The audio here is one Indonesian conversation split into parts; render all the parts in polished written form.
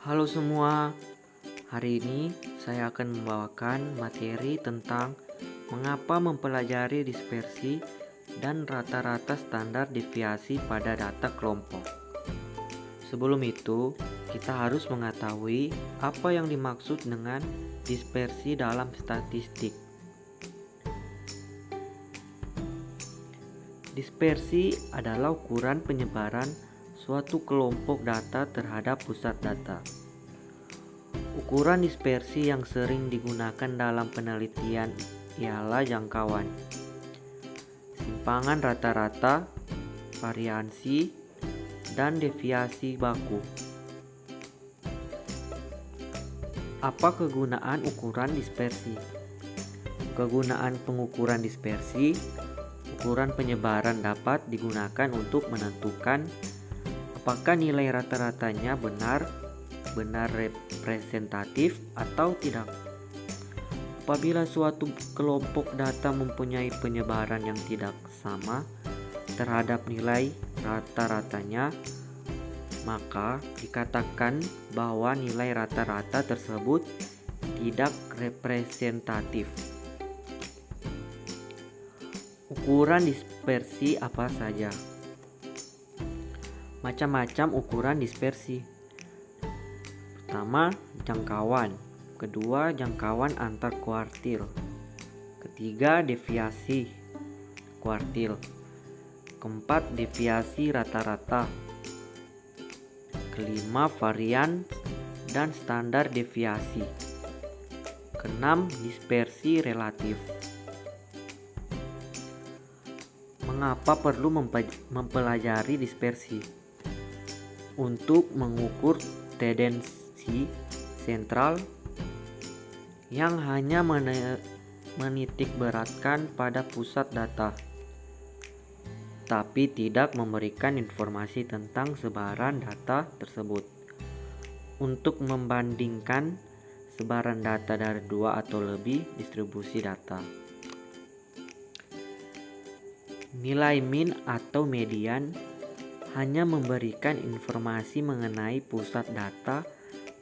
Halo semua, hari ini saya akan membawakan materi tentang mengapa mempelajari dispersi dan rata-rata standar deviasi pada data kelompok. Sebelum itu, kita harus mengetahui apa yang dimaksud dengan dispersi dalam statistik. Dispersi adalah ukuran penyebaran suatu kelompok data terhadap pusat data. Ukuran dispersi yang sering digunakan dalam penelitian ialah jangkauan, simpangan rata-rata, variansi, dan deviasi baku. Apa kegunaan ukuran dispersi? Kegunaan pengukuran dispersi, ukuran penyebaran dapat digunakan untuk menentukan apakah nilai rata-ratanya benar representatif atau tidak. Apabila suatu kelompok data mempunyai penyebaran yang tidak sama terhadap nilai rata-ratanya, maka dikatakan bahwa nilai rata-rata tersebut tidak representatif. Ukuran dispersi apa saja? Macam-macam ukuran dispersi. Pertama, jangkauan. Kedua, jangkauan antar kuartil. Ketiga, deviasi kuartil. Keempat, deviasi rata-rata. Kelima, varian dan standar deviasi. Keenam, dispersi relatif. Mengapa perlu mempelajari dispersi? Untuk mengukur tendensi sentral yang hanya menitikberatkan pada pusat data, tapi tidak memberikan informasi tentang sebaran data tersebut. Untuk membandingkan sebaran data dari dua atau lebih distribusi data. Nilai min atau median hanya memberikan informasi mengenai pusat data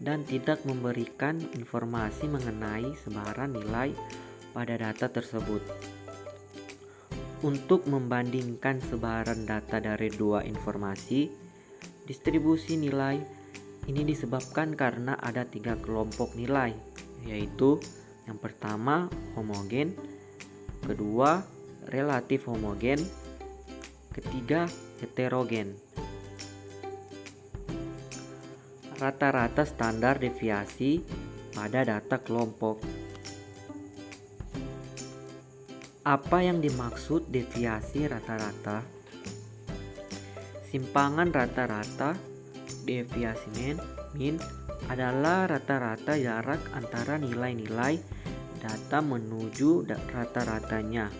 dan tidak memberikan informasi mengenai sebaran nilai pada data tersebut. Untuk membandingkan sebaran data dari dua informasi, distribusi nilai ini disebabkan karena ada tiga kelompok nilai, yaitu yang pertama homogen, kedua relatif homogen, ketiga heterogen. Rata-rata standar deviasi pada data kelompok. Apa yang dimaksud deviasi rata-rata? Simpangan rata-rata, deviasi min adalah rata-rata jarak antara nilai-nilai data menuju rata-ratanya.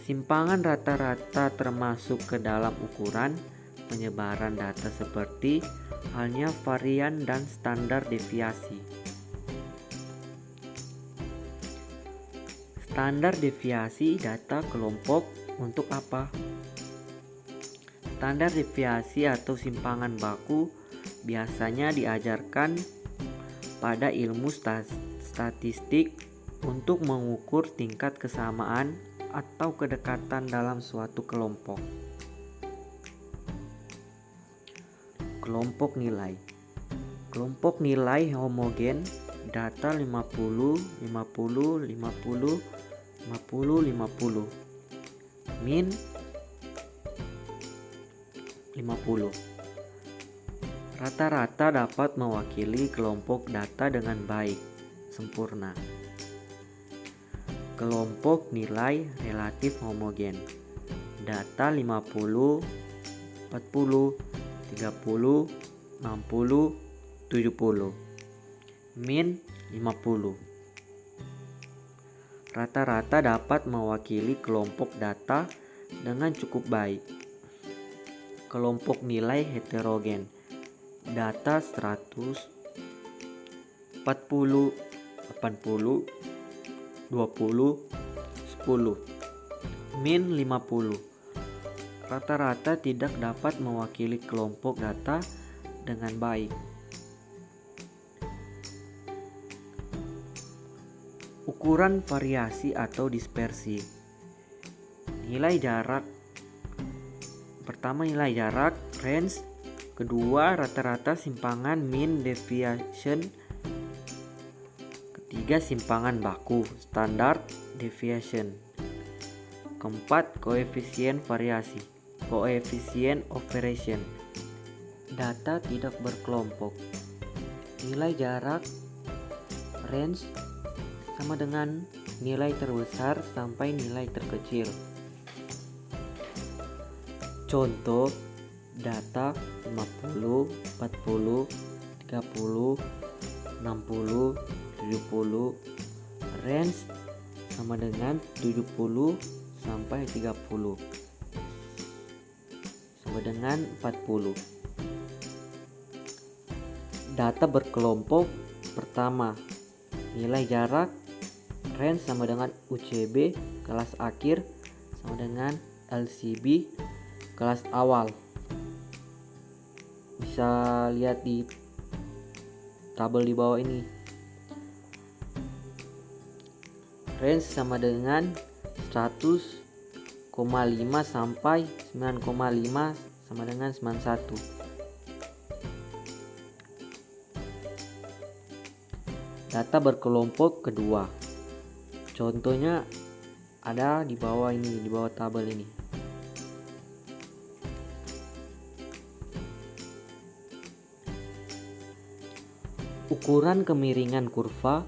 Simpangan rata-rata termasuk ke dalam ukuran penyebaran data seperti halnya varian dan standar deviasi. Standar deviasi data kelompok untuk apa? Standar deviasi atau simpangan baku biasanya diajarkan pada ilmu statistik untuk mengukur tingkat kesamaan atau kedekatan dalam suatu kelompok. Kelompok nilai. Kelompok nilai homogen data 50, 50, 50, 50, 50. Min 50. Rata-rata dapat mewakili kelompok data dengan baik, sempurna. Kelompok nilai relatif homogen data 50, 40, 30, 60, 70. Min 50. Rata-rata dapat mewakili kelompok data dengan cukup baik. Kelompok nilai heterogen data 100, 40, 80, 20, 10. Min 50. Rata-rata tidak dapat mewakili kelompok data dengan baik. Ukuran variasi atau dispersi. Nilai jarak. Pertama nilai jarak, range. Kedua rata-rata simpangan, mean deviation. Ketiga simpangan baku, standard deviation. Keempat koefisien variasi, koefisien of variation. Data tidak berkelompok. Nilai jarak, range, sama dengan nilai terbesar sampai nilai terkecil. Contoh data 50, 40, 30, 60, 70. Range sama dengan 70 sampai 30 sama dengan 40. Data berkelompok. Pertama, nilai jarak, range sama dengan UCB kelas akhir sama dengan LCB kelas awal. Bisa lihat di tabel di bawah ini. Range sama dengan 100,5 sampai 9,5 sama dengan 91. Data berkelompok kedua. Contohnya ada di bawah ini, di bawah tabel ini. Ukuran kemiringan kurva.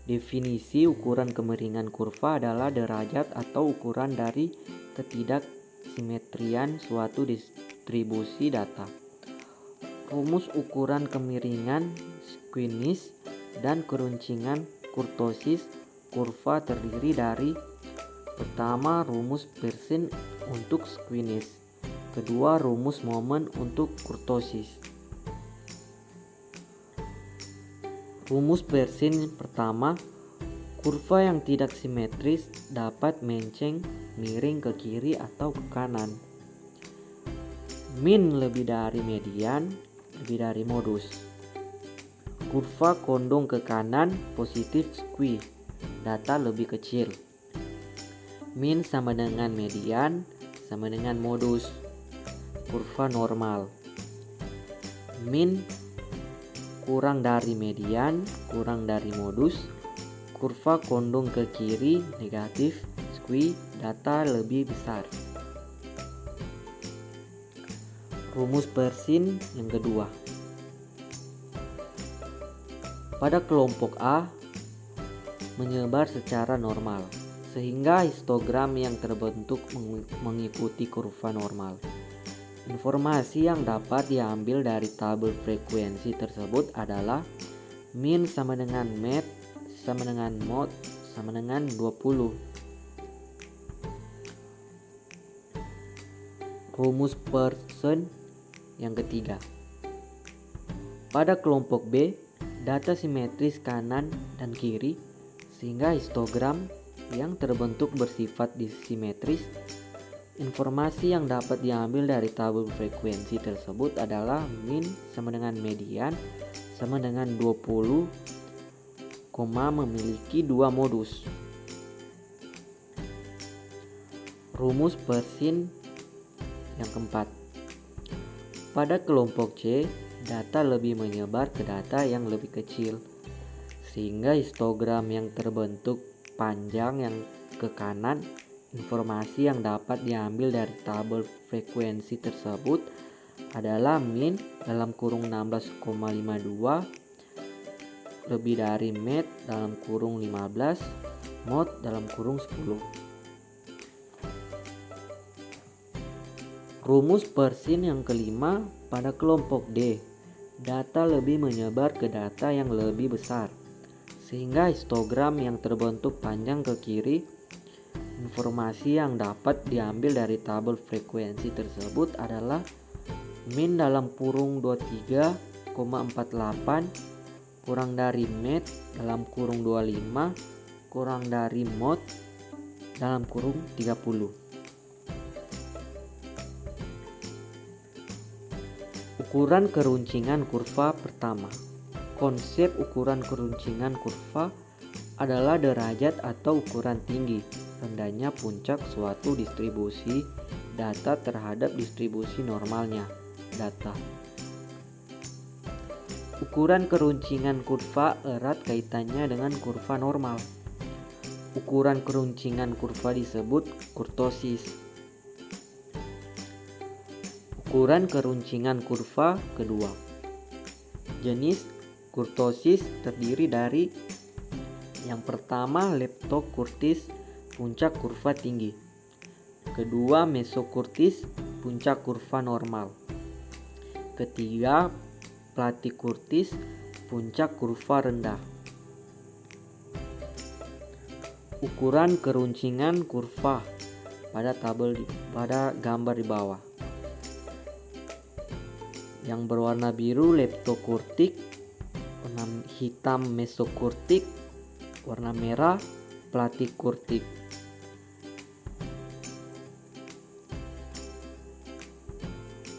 Definisi ukuran kemiringan kurva adalah derajat atau ukuran dari ketidaksimetrian suatu distribusi data. Rumus ukuran kemiringan squeeze dan keruncingan kurtosis kurva terdiri dari: pertama, rumus Pearson untuk squeeze. Kedua, rumus Moment untuk kurtosis. Rumus Pearson pertama, kurva yang tidak simetris dapat menceng miring ke kiri atau ke kanan. Min lebih dari median, lebih dari modus. Kurva kondong ke kanan, positif squeeze, data lebih kecil. Min sama dengan median, sama dengan modus. Kurva normal. Min kurang dari median, kurang dari modus. Kurva kondong ke kiri, negatif squeeze, data lebih besar. Rumus Pearson yang kedua. Pada kelompok A menyebar secara normal, sehingga histogram yang terbentuk mengikuti kurva normal. Informasi yang dapat diambil dari tabel frekuensi tersebut adalah min sama dengan med sama dengan mod sama dengan 20. Rumus Pearson yang ketiga. Pada kelompok B, data simetris kanan dan kiri, sehingga histogram yang terbentuk bersifat disimetris. Informasi yang dapat diambil dari tabel frekuensi tersebut adalah min sama dengan median sama dengan 20, memiliki dua modus. Rumus Pearson yang keempat. Pada kelompok C, data lebih menyebar ke data yang lebih kecil, sehingga histogram yang terbentuk panjang yang ke kanan. Informasi yang dapat diambil dari tabel frekuensi tersebut adalah min dalam kurung 16,52 lebih dari med dalam kurung 15, mod dalam kurung 10. Rumus Pearson yang kelima. Pada kelompok D, data lebih menyebar ke data yang lebih besar, sehingga histogram yang terbentuk panjang ke kiri. Informasi yang dapat diambil dari tabel frekuensi tersebut adalah min dalam kurung 23,48 kurang dari med dalam kurung 25 kurang dari mod dalam kurung 30. Ukuran keruncingan kurva pertama. Konsep ukuran keruncingan kurva adalah derajat atau ukuran tinggi rendahnya puncak suatu distribusi data terhadap distribusi normalnya data. Ukuran keruncingan kurva erat kaitannya dengan kurva normal. Ukuran keruncingan kurva disebut kurtosis. Ukuran keruncingan kurva kedua. Jenis kurtosis terdiri dari yang pertama leptokurtis, puncak kurva tinggi. Kedua mesokurtis, puncak kurva normal. Ketiga platikurtis, puncak kurva rendah. Ukuran keruncingan kurva pada gambar di bawah. Yang berwarna biru leptokurtik, warna hitam mesokurtik, warna merah platikurtik.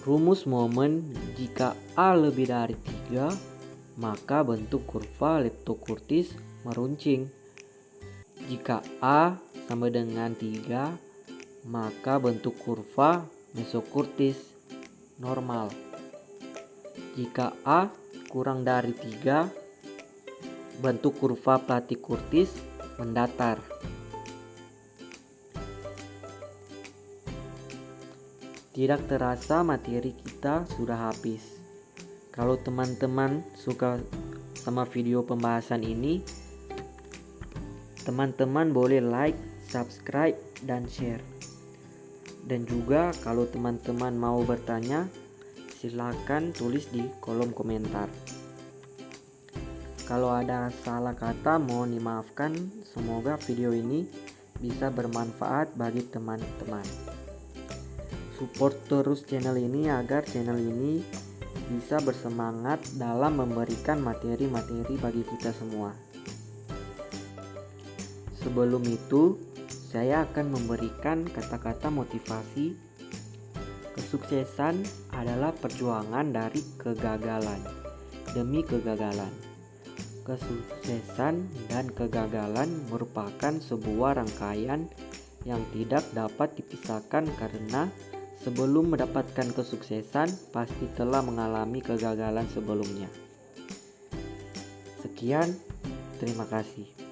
Rumus momen jika A lebih dari 3, maka bentuk kurva leptokurtis meruncing. Jika A sama dengan 3, maka bentuk kurva mesokurtis normal. Jika A kurang dari 3, bentuk kurva platikurtis mendatar. Tidak terasa materi kita sudah habis. Kalau teman-teman suka sama video pembahasan ini, teman-teman boleh like, subscribe, dan share. Dan juga kalau teman-teman mau bertanya, silakan tulis di kolom komentar. Kalau ada salah kata mohon dimaafkan. Semoga video ini bisa bermanfaat bagi teman-teman. Support terus channel ini agar channel ini bisa bersemangat dalam memberikan materi-materi bagi kita semua. Sebelum itu, saya akan memberikan kata-kata motivasi. Kesuksesan adalah perjuangan dari kegagalan demi kegagalan. Kesuksesan dan kegagalan merupakan sebuah rangkaian yang tidak dapat dipisahkan karena sebelum mendapatkan kesuksesan pasti telah mengalami kegagalan sebelumnya. Sekian, terima kasih.